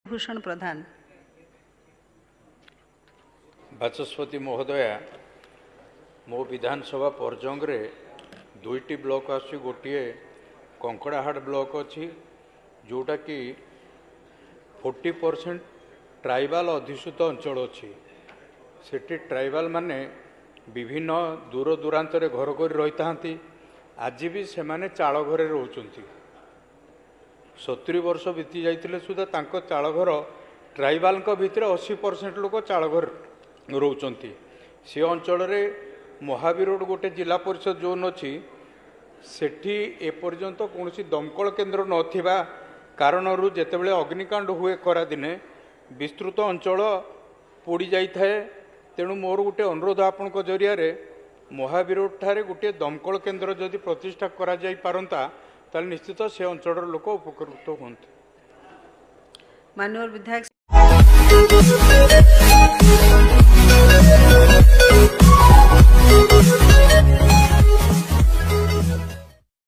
भूषण प्रधान। बाचस्पति महोदया, मो विधानसभा परजंगे दुईटी ब्लॉक आसी गोटे कंकड़ाहाड़ ब्लॉक अच्छी जोटा कि 40% ट्राइबाल अधीक्षित अंचल अच्छी सेठी ट्राइबाल माने विभिन्न दूर दूरांत घर कर रही था। आज भी से माने चाल घरे रोचंती 70 वर्ष बीती जाइतिले सुधा तांको चाल घर ट्राइबाल भितर 80% लोक चाल घर रोचंती। से अंचल रे महावीरोड गोटे जिला परिषद जोन अच्छी सेठी एपर्यंत कौन दमकल केन्द्र नथिबा कारणरू जेतेबेले अग्निकांड हुए खरा दिने विस्तृत अंचल पोड़ी जाई थाए। तेणु मोर गोटे अनुरोध आपण जरिया महावीरोड ठारे गोटे दमकल केन्द्र जदि प्रतिष्ठा करा जाई पारंता ताले निश्चित से अंचल लोक उपकृत होते। माननीय विधायक